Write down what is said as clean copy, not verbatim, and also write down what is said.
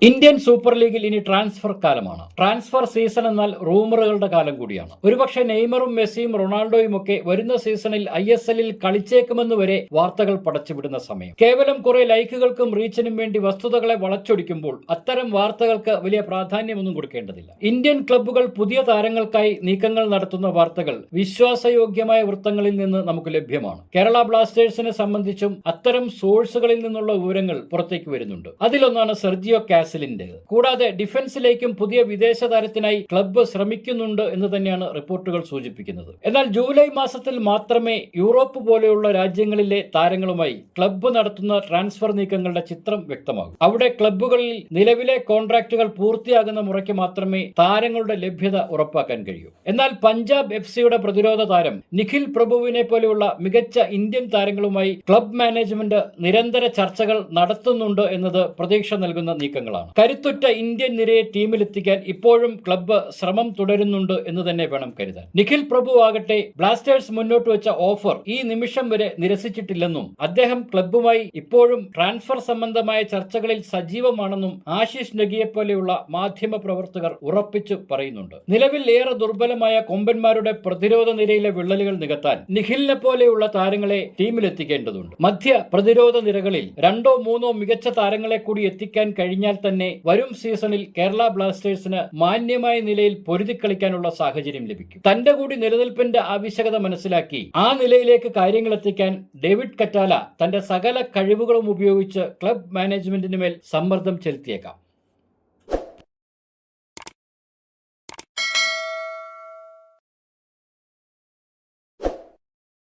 Indian super ലീഗിൽ ഇനി transfer കാലമാണ്. ട്രാൻസ്ഫർ സീസൺ എന്നാൽ റൂമറുകളുടെ കാലം കൂടിയാണ്. ഒരുപക്ഷെ നെയ്മറും മെസ്സിയും റൊണാൾഡോയും ഒക്കെ വരുന്ന സീസണിൽ ISL-ൽ കളിച്ചേക്കുമെന്ന് വരെ വാർത്തകൾ പടച്ചുവിടുന്ന സമയം. കേവലം കുറെ ലൈക്കുകൾക്കും റീച്ചിനും വേണ്ടി വസ്തുതകളെ വളച്ചൊടിക്കുമ്പോൾ അത്തരം വാർത്തകൾക്ക് വലിയ പ്രാധാന്യമൊന്നും കൊടുക്കേണ്ടതില്ല. ഇന്ത്യൻ ക്ലബ്ബുകൾ പുതിയ താരങ്ങൾക്കായി നീക്കങ്ങൾ നടത്തുന്ന വാർത്തകൾ വിശ്വാസയോഗ്യമായ വൃത്തങ്ങളിൽ നിന്ന് നമുക്ക് ലഭ്യമാണ്. കേരള ബ്ലാസ്റ്റേഴ്സിനെ സംബന്ധിച്ചും അത്തരം സോഴ്സുകളിൽ നിന്നുള്ള വിവരങ്ങൾ പുറത്തേക്ക് വരുന്നുണ്ട്. അതിലൊന്നാണ് സെർജിയോ കാസലിന്റേത്. കൂടാതെ ഡിഫൻസിലേക്കും പുതിയ വിദേശ താരത്തിനായി ക്ലബ്ബ് ശ്രമിക്കുന്നുണ്ട് എന്ന് തന്നെയാണ് റിപ്പോർട്ടുകൾ സൂചിപ്പിക്കുന്നത്. എന്നാൽ ജൂലൈ മാസത്തിൽ മാത്രമേ യൂറോപ്പ് പോലെയുള്ള രാജ്യങ്ങളിലെ താരങ്ങളുമായി ക്ലബ്ബ് നടത്തുന്ന ട്രാൻസ്ഫർ നീക്കങ്ങളുടെ ചിത്രം വ്യക്തമാകൂ. അവിടെ ക്ലബ്ബുകളിൽ നിലവിലെ കോൺട്രാക്റ്റുകൾ പൂർത്തിയാകുന്ന മുറയ്ക്ക് മാത്രമേ താരങ്ങളുടെ ലഭ്യത ഉറപ്പാക്കാൻ കഴിയൂ. എന്നാൽ പഞ്ചാബ് FC-യുടെ പ്രതിരോധ താരം നിഖിൽ പ്രഭുവിനെ പോലെയുള്ള മികച്ച ഇന്ത്യൻ താരങ്ങളുമായി ക്ലബ്ബ് മാനേജ്മെന്റ് നിരന്തര ചർച്ചകൾ നടത്തുന്നുണ്ട് എന്നത് പ്രതീക്ഷ നൽകുന്ന നീക്കങ്ങളാണ്. കരുത്തുറ്റ ഇന്ത്യൻ നിരയെ ടീമിലെത്തിക്കാൻ ഇപ്പോഴും ക്ലബ്ബ് ശ്രമം തുടരുന്നുണ്ട് എന്ന് തന്നെ വേണം കരുതാൻ. നിഖിൽ പ്രഭു ആകട്ടെ ബ്ലാസ്റ്റേഴ്സ് മുന്നോട്ട് വെച്ച ഓഫർ ഈ നിമിഷം വരെ നിരസിച്ചിട്ടില്ലെന്നും അദ്ദേഹം ക്ലബ്ബുമായി ഇപ്പോഴും ട്രാൻസ്ഫർ സംബന്ധമായ ചർച്ചകളിൽ സജീവമാണെന്നും ആശിഷ് നെഗിയെ പോലെയുള്ള മാധ്യമ പ്രവർത്തകർ ഉറപ്പിച്ചു പറയുന്നുണ്ട്. നിലവിൽ ഏറെ ദുർബലമായ കൊമ്പന്മാരുടെ പ്രതിരോധ നിരയിലെ വിള്ളലുകൾ നികത്താൻ നിഖിലിനെ പോലെയുള്ള താരങ്ങളെ ടീമിലെത്തിക്കേണ്ടതുണ്ട്. മധ്യ പ്രതിരോധ നിരകളിൽ 2-3 മികച്ച താരങ്ങളെ കൂടി എത്തിക്കാൻ കഴിഞ്ഞാൽ തന്നെ വരും സീസണിൽ കേരള ബ്ലാസ്റ്റേഴ്സിന് മാന്യമായ നിലയിൽ പൊരുതിക്കളിക്കാനുള്ള സാഹചര്യം ലഭിക്കും. തന്റെ കൂടി നിലനിൽപ്പിന്റെ ആവശ്യകത മനസ്സിലാക്കി ആ നിലയിലേക്ക് കാര്യങ്ങൾ എത്തിക്കാൻ ഡേവിഡ് കറ്റാല തന്റെ സകല കഴിവുകളും ഉപയോഗിച്ച് ക്ലബ് മാനേജ്മെന്റിന് മേൽ സമ്മർദ്ദം ചെലുത്തിയേക്കാം.